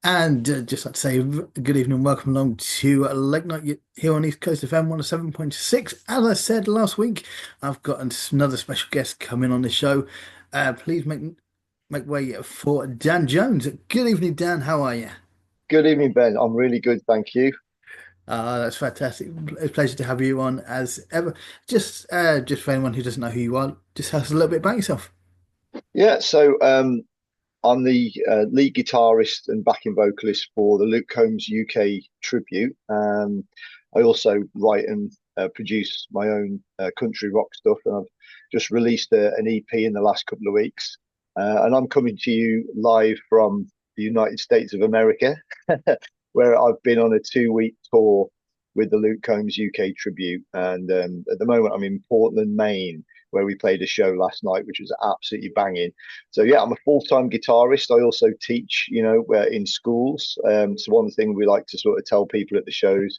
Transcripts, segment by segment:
And just like to say good evening, welcome along to Late Night here on East Coast FM 107.6. As I said last week, I've got another special guest coming on the show. Please make way for Dan Jones. Good evening, Dan. How are you? Good evening, Ben. I'm really good, thank you. That's fantastic. It's a pleasure to have you on as ever. Just for anyone who doesn't know who you are, just tell us a little bit about yourself. I'm the lead guitarist and backing vocalist for the Luke Combs UK tribute. I also write and produce my own country rock stuff, and I've just released an EP in the last couple of weeks. And I'm coming to you live from the United States of America, where I've been on a 2 week tour with the Luke Combs UK tribute. And at the moment, I'm in Portland, Maine, where we played a show last night, which was absolutely banging. So yeah, I'm a full-time guitarist. I also teach, in schools. So one thing we like to sort of tell people at the shows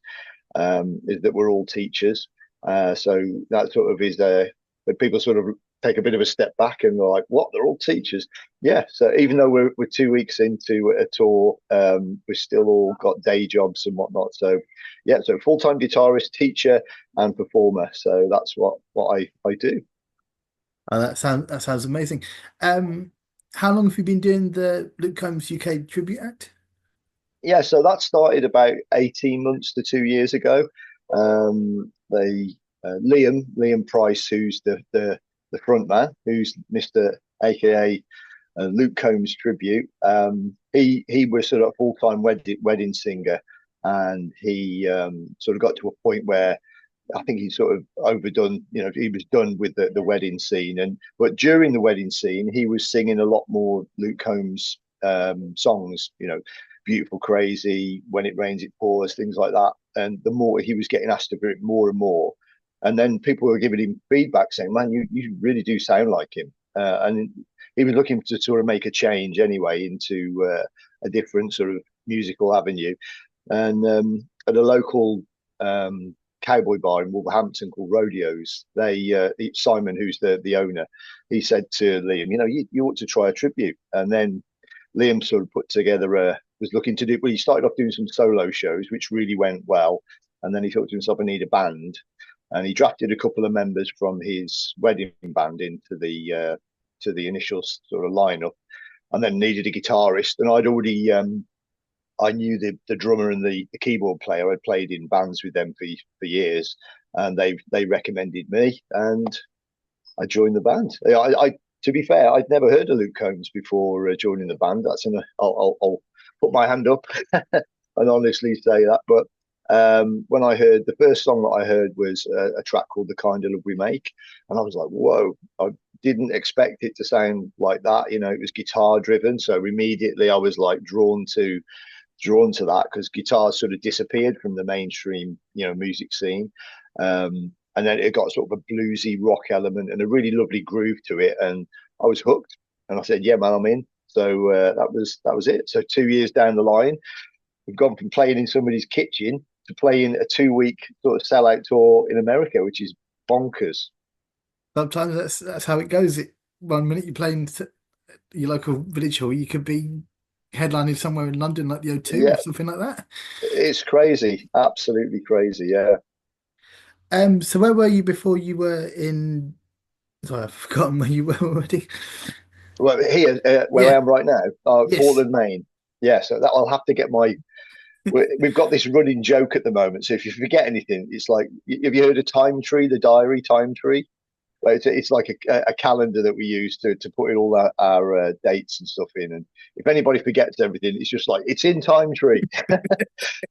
is that we're all teachers. So that sort of is that people sort of take a bit of a step back and they're like, "What? They're all teachers?" Yeah. So even though we're 2 weeks into a tour, we've still all got day jobs and whatnot. So yeah, so full-time guitarist, teacher, and performer. So that's what I do. That sounds amazing. Um, how long have you been doing the Luke Combs UK Tribute Act? Yeah, so that started about 18 months to 2 years ago. They Liam Price, who's the front man, who's Mr. AKA Luke Combs tribute. He was sort of a full-time wedding singer, and he sort of got to a point where I think he sort of overdone, he was done with the wedding scene. But during the wedding scene, he was singing a lot more Luke Combs songs, Beautiful Crazy, When It Rains, It Pours, things like that. And the more he was getting asked to do it more and more. And then people were giving him feedback saying, "Man, you really do sound like him." And he was looking to sort of make a change anyway into a different sort of musical avenue. And at a local cowboy bar in Wolverhampton called Rodeos, Simon, who's the owner, he said to Liam, you ought to try a tribute. And then Liam sort of put together was looking to do. Well, he started off doing some solo shows, which really went well. And then he thought to himself, "I need a band," and he drafted a couple of members from his wedding band into the initial sort of lineup, and then needed a guitarist. And I knew the drummer and the keyboard player. I'd played in bands with them for years, and they recommended me, and I joined the band. To be fair, I'd never heard of Luke Combs before joining the band. I'll put my hand up and honestly say that. But when I heard the first song that I heard was a track called "The Kind of Love We Make," and I was like, "Whoa!" I didn't expect it to sound like that. It was guitar driven, so immediately I was like drawn to that because guitar sort of disappeared from the mainstream, music scene. And then it got sort of a bluesy rock element and a really lovely groove to it, and I was hooked. And I said, "Yeah, man, I'm in." So that was it. So 2 years down the line, we've gone from playing in somebody's kitchen to playing a 2 week sort of sellout tour in America, which is bonkers. Sometimes that's how it goes. One minute you're playing your local village hall, you could be headlining somewhere in London like the O2 or Yeah, something like that. it's crazy, absolutely crazy. Yeah. So where were you before you were in? Sorry, I've forgotten where you were already. Well, here, where I Yeah, am right now, yes. Portland, Maine. Yeah, so that I'll have to get my. We've got this running joke at the moment. So if you forget anything, it's like, have you heard of Time Tree, the diary Time Tree? Well, it's like a calendar that we use to put in all our dates and stuff in. And if anybody forgets everything, it's just like, it's in Time Tree.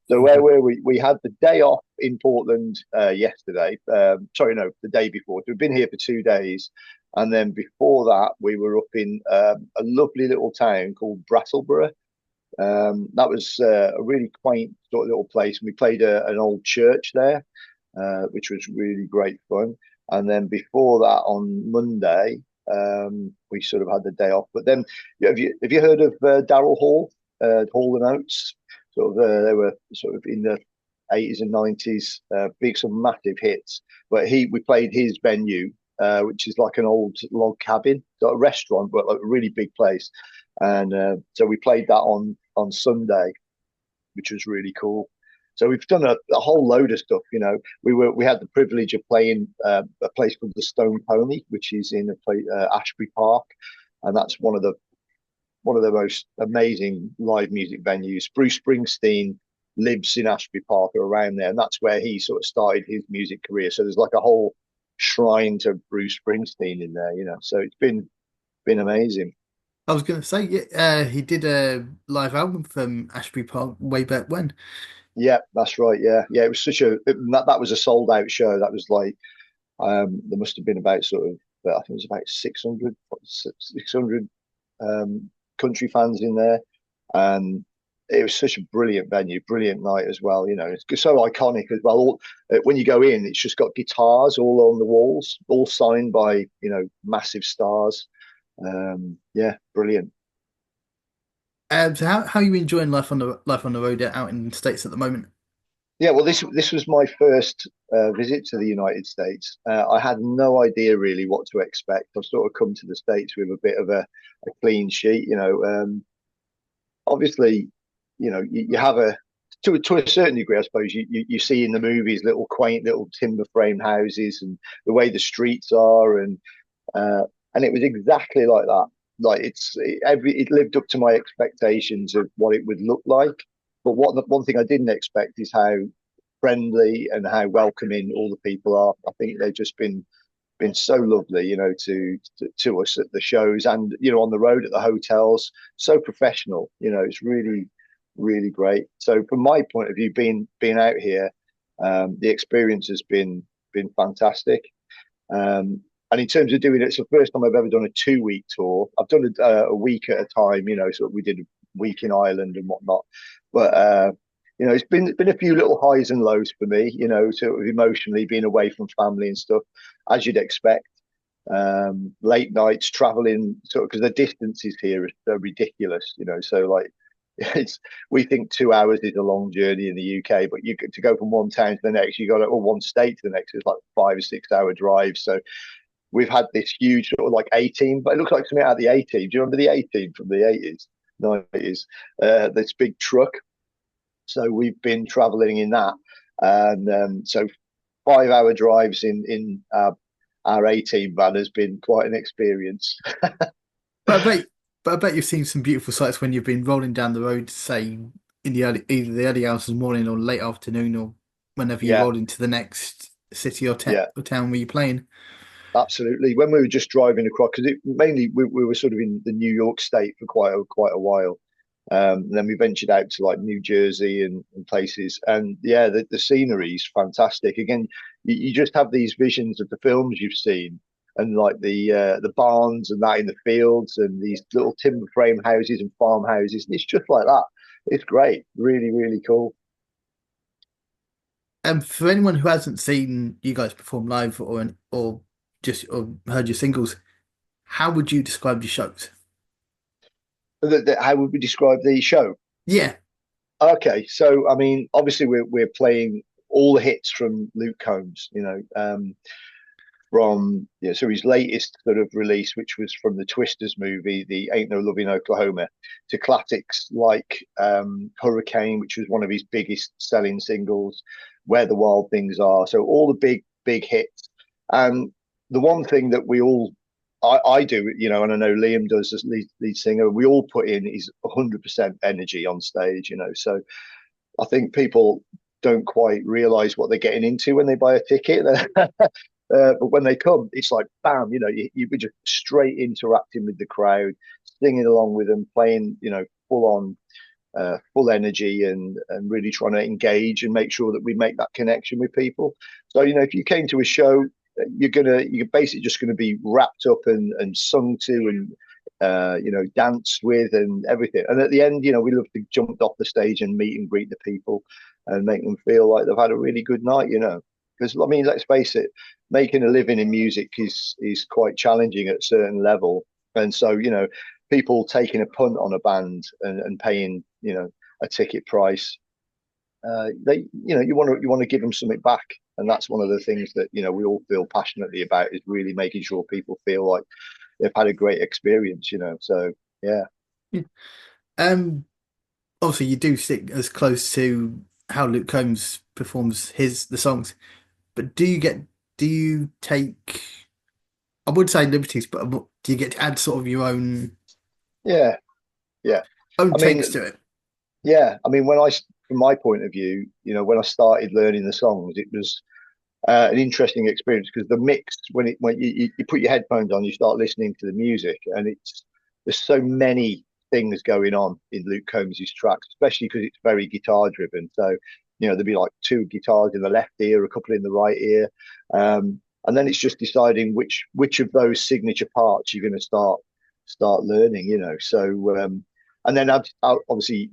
So where were we? We had the day off in Portland yesterday. Sorry, no, the day before. So we've been here for 2 days. And then before that, we were up in a lovely little town called Brattleboro. That was a really quaint sort of little place. We played an old church there, which was really great fun. And then before that, on Monday, we sort of had the day off. But then, have you heard of Daryl Hall, Hall and Oates? Sort of, they were sort of in the 80s and 90s, big some massive hits. But we played his venue, which is like an old log cabin, so a restaurant, but like a really big place. And so we played that on Sunday, which was really cool. So we've done a whole load of stuff. We had the privilege of playing a place called the Stone Pony, which is in Ashbury Park, and that's one of the most amazing live music venues. Bruce Springsteen lives in Ashbury Park or around there, and that's where he sort of started his music career. So there's like a whole shrine to Bruce Springsteen in there. So it's been amazing. I was going to say, yeah, he did a live album from Ashbury Park way back when. Yeah, that's right. Yeah, yeah. It was that was a sold out show. That was like there must have been about sort of I think it was about 600 um, country fans in there, and it was such a brilliant venue, brilliant night as well. It's so iconic as well. When you go in, it's just got guitars all on the walls, all signed by massive stars. Yeah, brilliant. So how are you enjoying life on the road out in the States at the moment? Yeah, well, this was my first visit to the United States. I had no idea really what to expect. I've sort of come to the States with a bit of a clean sheet. Obviously, you have to a certain degree, I suppose. You see in the movies little quaint little timber frame houses and the way the streets are, uh, and it was exactly like that. Like it lived up to my expectations of what it would look like. But one thing I didn't expect is how friendly and how welcoming all the people are. I think they've just been so lovely, to us at the shows and on the road at the hotels. So professional, it's really really great. So from my point of view, being out here, the experience has been fantastic. And in terms of doing it, it's the first time I've ever done a 2 week tour. I've done a week at a time, so we did a week in Ireland and whatnot. But it's been a few little highs and lows for me, sort of emotionally being away from family and stuff, as you'd expect. Late nights traveling, sort of because the distances here are ridiculous, So like, it's we think 2 hours is a long journey in the UK, but you get to go from one town to the next, you got to, or one state to the next, it's like 5 or 6 hour drive. So we've had this huge sort of like A team, but it looks like something out of the A team. Do you remember the A team from the 80s, 90s? This big truck. So we've been traveling in that, and so 5 hour drives in our A team van has been quite an experience. But I bet, but I bet you've seen some beautiful sights when you've been rolling down the road, say in either the early hours of the morning or late afternoon, or whenever you Yeah, roll into the next city yeah. or town where you're playing. Absolutely. When we were just driving across, because mainly we were sort of in the New York State for quite a while. And then we ventured out to like New Jersey and places, and yeah, the scenery is fantastic. Again, you just have these visions of the films you've seen, and like the barns and that in the fields, and these little timber frame houses and farmhouses, and it's just like that. It's great, really, really cool. And for anyone who hasn't seen you guys perform live or just or heard your singles, how would you describe your shows? How would we describe the show? Yeah, Okay, so I mean, obviously we're playing all the hits from Luke Combs, from so his latest sort of release, which was from the Twisters movie, the Ain't No Love in Oklahoma, to classics like Hurricane, which was one of his biggest selling singles, Where the Wild Things Are. So all the big hits. And the one thing that I do, and I know Liam does as lead singer, we all put in is 100% energy on stage, So I think people don't quite realize what they're getting into when they buy a ticket. But when they come, it's like bam, you were just straight interacting with the crowd, singing along with them, playing, full on, full energy, and really trying to engage and make sure that we make that connection with people. So if you came to a show, you're basically just gonna be wrapped up and sung to and danced with and everything. And at the end, we love to jump off the stage and meet and greet the people and make them feel like they've had a really good night. Because I mean, let's face it, making a living in music is quite challenging at a certain level, and so people taking a punt on a band and paying a ticket price, they you want to give them something back, and that's one of the things that we all feel passionately about is really making sure people feel like they've had a great experience. So yeah. um, obviously you do stick as close to how Luke Combs performs the songs, but do you take, I would say liberties, but do you get to add sort of your Yeah, yeah. own I takes mean, to it? yeah. I mean, from my point of view, when I started learning the songs, it was an interesting experience because the mix when you put your headphones on, you start listening to the music, and there's so many things going on in Luke Combs's tracks, especially because it's very guitar driven. So there'd be like two guitars in the left ear, a couple in the right ear, and then it's just deciding which of those signature parts you're going to start learning. And then obviously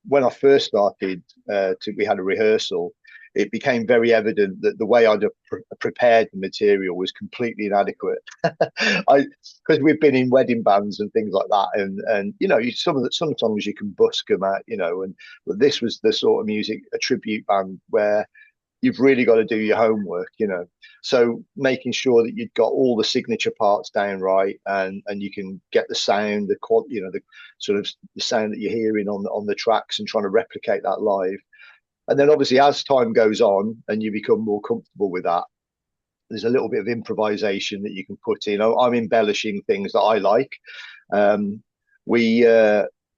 when I first started, we had a rehearsal. It became very evident that the way I'd have prepared the material was completely inadequate. I Because we've been in wedding bands and things like that, and some songs you can busk them out, and but this was the sort of music, a tribute band where you've really got to do your homework. So making sure that you've got all the signature parts down right, and you can get the sound, the quality, the sort of the sound that you're hearing on the tracks, and trying to replicate that live. And then obviously as time goes on and you become more comfortable with that, there's a little bit of improvisation that you can put in. I'm embellishing things that I like. Um, we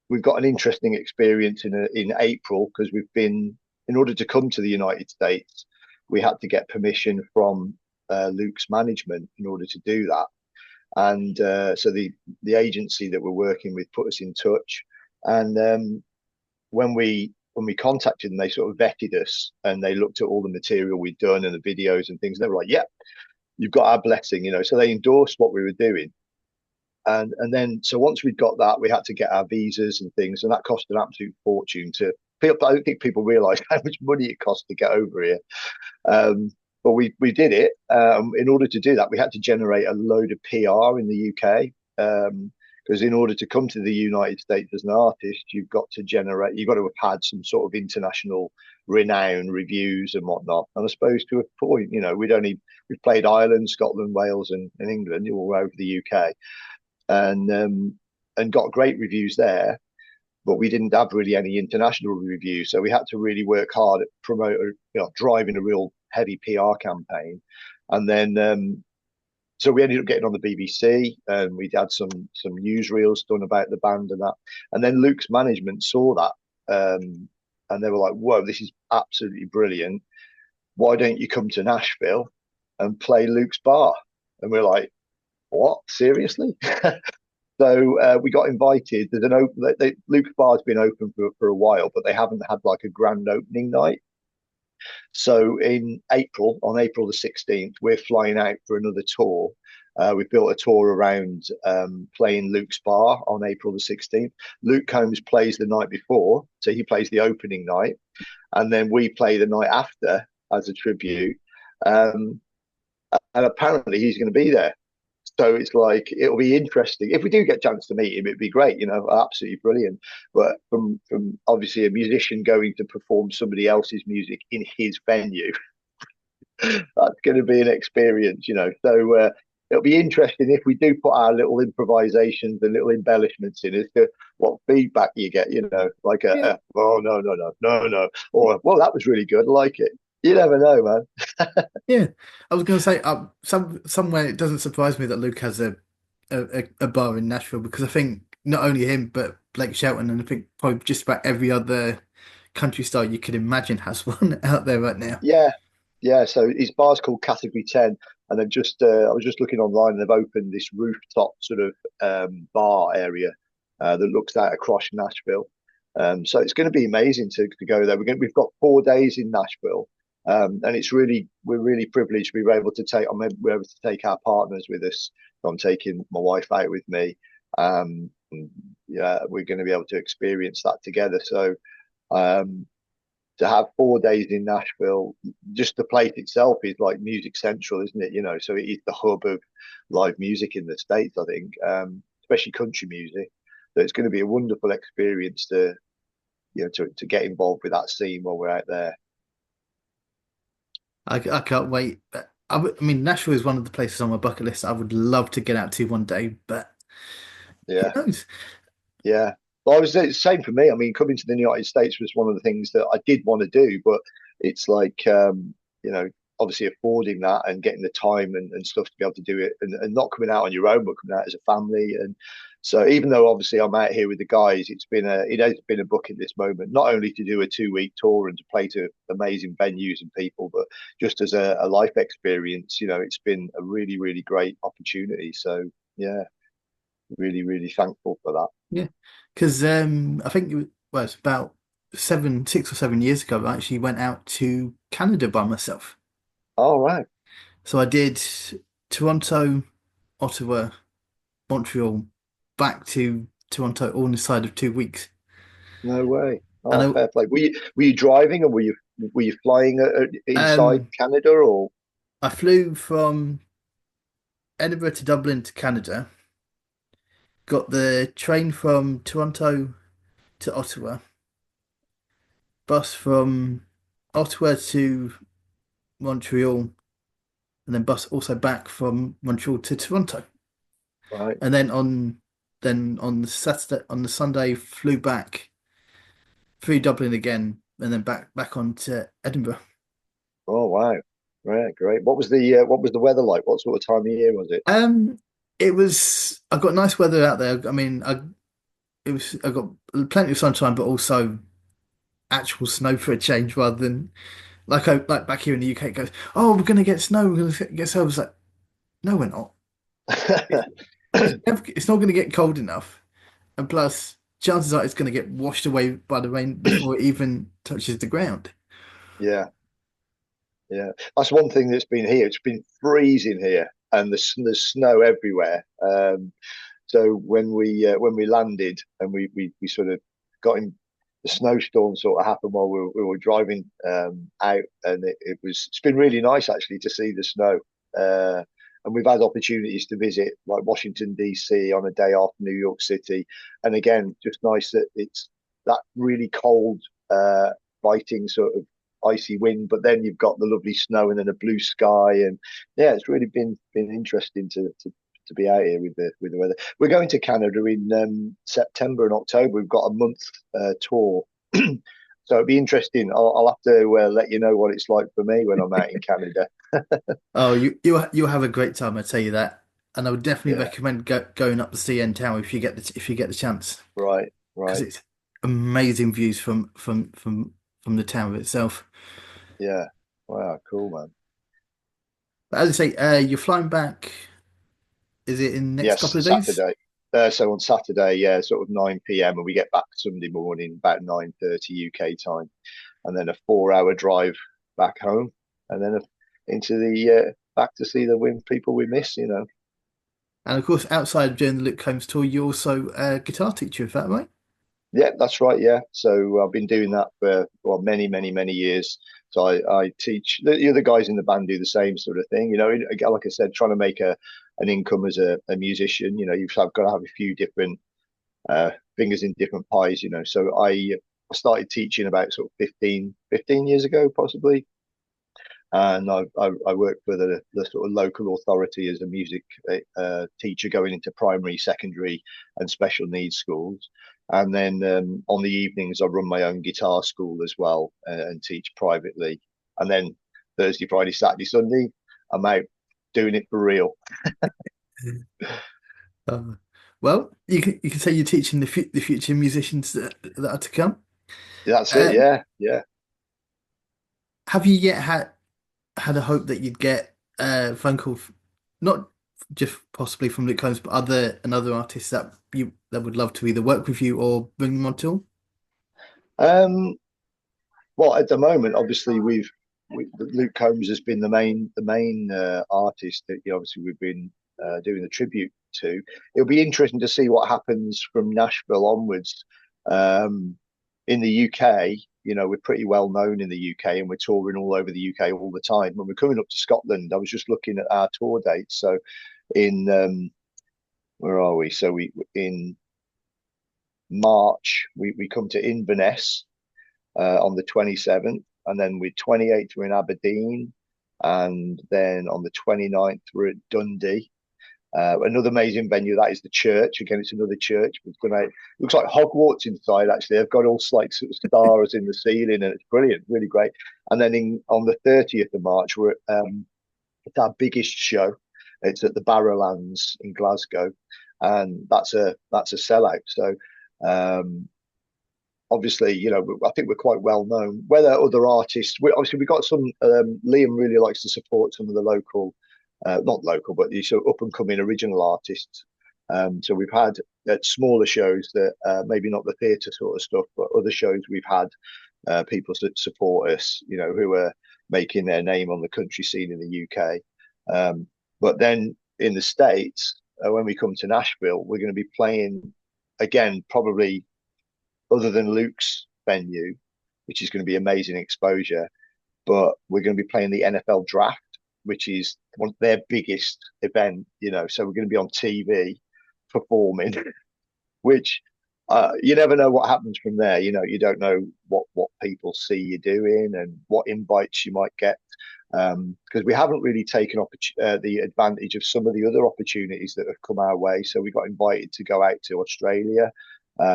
we've got an interesting experience in April because we've been in order to come to the United States, we had to get permission from Luke's management in order to do that. And so the agency that we're working with put us in touch, and when we contacted them, they sort of vetted us and they looked at all the material we'd done and the videos and things. They were like, "Yeah, you've got our blessing." So they endorsed what we were doing. And then so once we'd got that, we had to get our visas and things, and that cost an absolute fortune to. I don't think people realise how much money it costs to get over here. Um, but we did it. In order to do that, we had to generate a load of PR in the UK. Because in order to come to the United States as an artist, you've got to have had some sort of international renown, reviews and whatnot. And I suppose to a point, we've played Ireland, Scotland, Wales, and England all over the UK, and got great reviews there. But we didn't have really any international reviews, so we had to really work hard at driving a real heavy PR campaign. And then so we ended up getting on the BBC, and we'd had some newsreels done about the band and that. And then Luke's management saw that, and they were like, "Whoa, this is absolutely brilliant! Why don't you come to Nashville and play Luke's bar?" And we're like, "What? Seriously?" So we got invited. There's an open. Luke's bar's been open for a while, but they haven't had like a grand opening night. So in April, on April the 16th, we're flying out for another tour. We've built a tour around playing Luke's bar on April the 16th. Luke Combs plays the night before, so he plays the opening night, and then we play the night after as a tribute. Um, and apparently he's going to be there. So it's like it'll be interesting if we do get a chance to meet him. It'd be great, absolutely brilliant. But from obviously a musician going to perform somebody else's music in his venue, that's going to be an experience. So it'll be interesting if we do put our little improvisations and little embellishments in as to what feedback you get. Like Yeah. oh no no no no no, or well that was really good, I like it. You never know, man. Yeah, I was going to say, somewhere it doesn't surprise me that Luke has a bar in Nashville because I think not only him but Blake Shelton and I think probably just about every other country star you could imagine has one out there right now. Yeah, yeah. So his bar's called Category 10, and they've I was just looking online, and they've opened this rooftop sort of bar area that looks out across Nashville. So it's going to be amazing to go there. We've got 4 days in Nashville, and we're really privileged we were able to we're able to take our partners with us. So I'm taking my wife out with me. And, yeah, we're going to be able to experience that together. So. Um, to have 4 days in Nashville, just the place itself is like music central, isn't it? So it is the hub of live music in the States, I think, especially country music. So it's going to be a wonderful experience to get involved with that scene while we're out there. I can't wait. But I mean, Nashville is one of the places on my bucket list I would love to get out to one day, but who Yeah, knows? yeah. Well, I was the same for me. I mean, coming to the United States was one of the things that I did want to do, but it's like, you know, obviously affording that and getting the time and stuff to be able to do it and not coming out on your own, but coming out as a family. And so even though obviously I'm out here with the guys, it has been a bucket list moment, not only to do a 2 week tour and to play to amazing venues and people, but just as a life experience, you know, it's been a really, really great opportunity. So yeah, really, really thankful for that. Yeah, because I think well, it's about 6 or 7 years ago. I actually went out to Canada by myself. All right. So I did Toronto, Ottawa, Montreal, back to Toronto, all inside of 2 weeks. No way. And Oh, fair play. Were you driving or were you flying inside um, Canada or I flew from Edinburgh to Dublin to Canada, got the train from Toronto to Ottawa, bus from Ottawa to Montreal, and then bus also back from Montreal to Toronto. right? And then on the Saturday on the Sunday flew back through Dublin again, and then back on to Edinburgh. Oh wow. Right, great. What was the weather like? What sort of time of year was it? Um, it was I got nice weather out there. I mean, I got plenty of sunshine, but also actual snow for a change, rather than like back here in the UK. It goes, oh, we're gonna get snow. We're gonna get snow. I was like, no, we're not. It's it's not gonna get cold enough, and plus, chances are it's gonna get washed away by the rain before it even touches the ground. Yeah, yeah. That's one thing that's been here. It's been freezing here, and there's snow everywhere. So when we landed and we sort of got in, the snowstorm sort of happened while we were driving out, and it's been really nice actually to see the snow. And we've had opportunities to visit like Washington DC on a day off, New York City, and again, just nice that it's that really cold, biting sort of icy wind, but then you've got the lovely snow and then a blue sky, and yeah, it's really been interesting to be out here with the weather. We're going to Canada in September and October. We've got a month tour, so it'll be interesting. I'll have to let you know what it's like for me when I'm out in Canada. Oh, you'll have a great time, I tell you that. And I would definitely Yeah, recommend going up the CN Tower if you get the chance, right, because right. it's amazing views from the tower itself. Yeah, wow, cool, man. But as I say, you're flying back. Is it in the next Yes, couple of days? Saturday. So on Saturday, yeah, sort of 9 p.m. and we get back Sunday morning about 9:30 UK time, and then a 4 hour drive back home, and then into the back to see the wind people we miss. And of course, outside of doing the Luke Combs tour, you're also a guitar teacher, is that right? Yeah, that's right. Yeah, so I've been doing that for well, many, many, many years. So I teach the other guys in the band do the same sort of thing. Like I said, trying to make an income as a musician. You've got to have a few different fingers in different pies. So I started teaching about sort of 15 years ago, possibly, and I work for the sort of local authority as a music teacher going into primary, secondary, and special needs schools. And then on the evenings, I run my own guitar school as well and teach privately. And then Thursday, Friday, Saturday, Sunday, I'm out doing it for real. Uh, well, you can say you're teaching the future musicians that are to come. That's it. Um, Yeah, yeah. have you yet had a hope that you'd get a phone call, not just possibly from Luke Combs, but other artists that would love to either work with you or bring them on tour? Um, Well, at the moment, obviously, Luke Combs has been the main artist that obviously we've been doing the tribute to. It'll be interesting to see what happens from Nashville onwards. Um, in the UK, we're pretty well known in the UK, and we're touring all over the UK all the time. When we're coming up to Scotland, I was just looking at our tour dates. So in where are we? So we in March we come to Inverness on the 27th. And then with 28th, we're in Aberdeen. And then on the 29th, we're at Dundee. Another amazing venue that is the church. Again, it's another church. We've gone out. Looks like Hogwarts inside. Actually, they've got all like sort of stars in the ceiling, and it's brilliant, really great. And then on the 30th of March, it's our biggest show. It's at the Barrowlands in Glasgow, and that's a sellout. So um, obviously, I think we're quite well known. Whether other artists, obviously we got some. Liam really likes to support some of the local, not local, but the sort of up and coming original artists. So we've had at smaller shows that maybe not the theatre sort of stuff, but other shows we've had people that support us, who are making their name on the country scene in the UK. But then in the States, when we come to Nashville, we're going to be playing again, probably other than Luke's venue, which is going to be amazing exposure. But we're going to be playing the NFL draft, which is one of their biggest event, So we're going to be on TV performing, which you never know what happens from there. You don't know what people see you doing and what invites you might get. Because we haven't really taken the advantage of some of the other opportunities that have come our way. So we got invited to go out to Australia,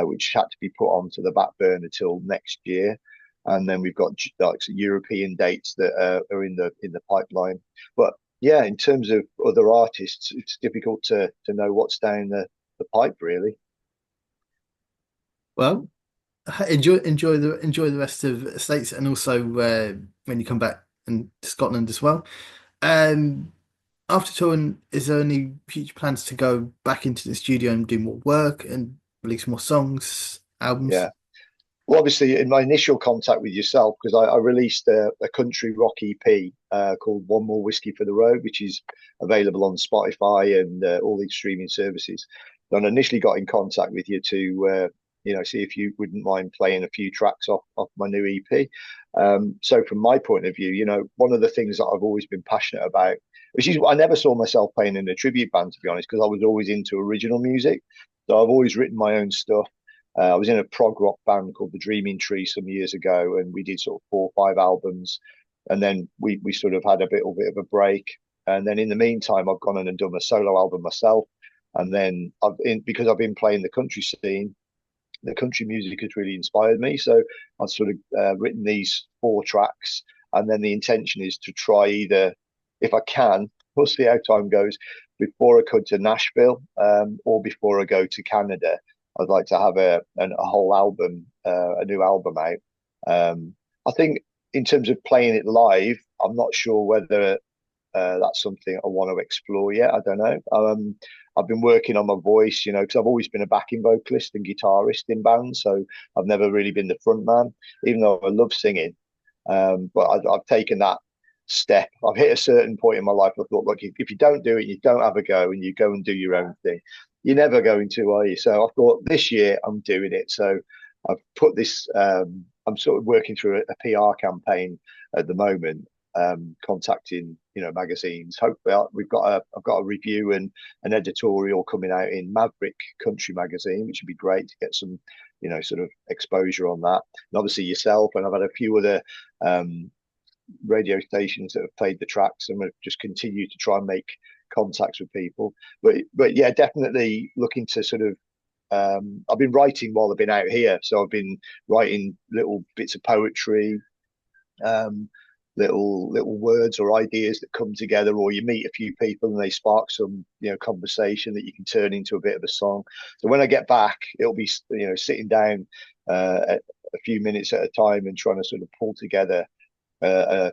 which had to be put onto the back burner till next year. And then we've got like European dates that are in the pipeline. But yeah, in terms of other artists, it's difficult to know what's down the pipe, really. Well, enjoy the rest of the States, and also when you come back in Scotland as well. Um, After touring, is there any future plans to go back into the studio and do more work and release more songs, albums? Yeah. Well, obviously, in my initial contact with yourself, because I released a country rock EP called One More Whiskey for the Road, which is available on Spotify and all these streaming services. And I initially got in contact with you to, see if you wouldn't mind playing a few tracks off my new EP. So, from my point of view, one of the things that I've always been passionate about, which is I never saw myself playing in a tribute band, to be honest, because I was always into original music. So I've always written my own stuff. I was in a prog rock band called the Dreaming Tree some years ago, and we did sort of 4 or 5 albums, and then we sort of had a bit of a break, and then in the meantime, I've gone on and done a solo album myself, and then because I've been playing the country scene, the country music has really inspired me, so I've sort of written these 4 tracks, and then the intention is to try either, if I can, we'll see how time goes, before I come to Nashville, or before I go to Canada. I'd like to have a whole album, a new album out. I think in terms of playing it live, I'm not sure whether that's something I want to explore yet. I don't know. I've been working on my voice, because I've always been a backing vocalist and guitarist in bands, so I've never really been the front man, even though I love singing. But I've taken that step. I've hit a certain point in my life. I thought, look, if you don't do it, you don't have a go, and you go and do your own thing. You're never going to, are you? So I thought this year I'm doing it. So I've put this. I'm sort of working through a PR campaign at the moment, contacting magazines. Hopefully, I've got a review and an editorial coming out in Maverick Country magazine, which would be great to get some sort of exposure on that. And obviously yourself, and I've had a few other radio stations that have played the tracks, and we've just continued to try and make contacts with people. But yeah, definitely looking to sort of. I've been writing while I've been out here, so I've been writing little bits of poetry, um, little words or ideas that come together, or you meet a few people and they spark some conversation that you can turn into a bit of a song. So when I get back, it'll be sitting down a few minutes at a time and trying to sort of pull together uh,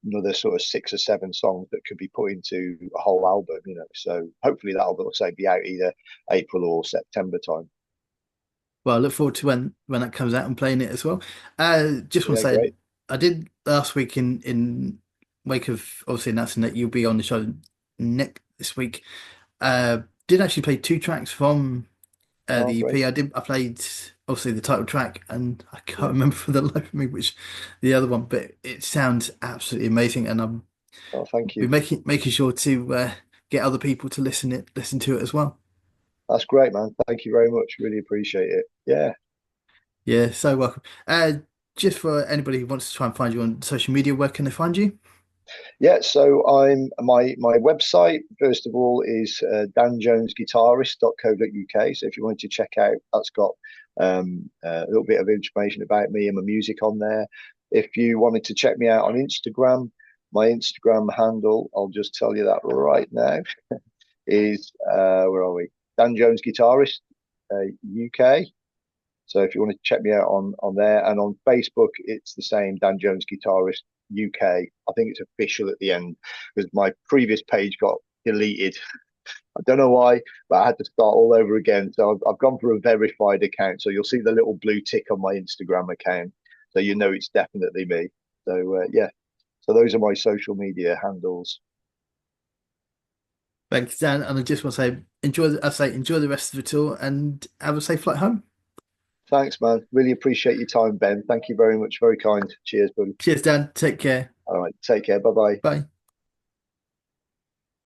another sort of 6 or 7 songs that could be put into a whole album. So hopefully that'll say be out either April or September time. Well, I look forward to when that comes out and playing it as well. Just want to Yeah, say, great. I did last week in wake of obviously announcing that you'll be on the show next this week. Did actually play 2 tracks from Oh, the great. EP. I played obviously the title track, and I can't Yeah. remember for the life of me which the other one, but it sounds absolutely amazing, and I'm Oh, thank be you. making sure to get other people to listen to it as well. That's great, man. Thank you very much. Really appreciate it. Yeah. Yeah, so welcome. Just for anybody who wants to try and find you on social media, where can they find you? Yeah, so I'm my website first of all is danjonesguitarist.co.uk. So if you wanted to check out, that's got a little bit of information about me and my music on there. If you wanted to check me out on Instagram, my Instagram handle, I'll just tell you that right now, is where are we? Dan Jones Guitarist UK. So if you want to check me out on there and on Facebook, it's the same Dan Jones Guitarist UK. I think it's official at the end because my previous page got deleted. I don't know why, but I had to start all over again. So I've gone for a verified account. So you'll see the little blue tick on my Instagram account. So you know it's definitely me. So yeah, so those are my social media handles. Thanks, Dan. And I just want to say, enjoy the rest of the tour and have a safe flight home. Thanks, man. Really appreciate your time, Ben. Thank you very much. Very kind. Cheers, buddy. Cheers, Dan. Take care. All right. Take care. Bye bye. Bye.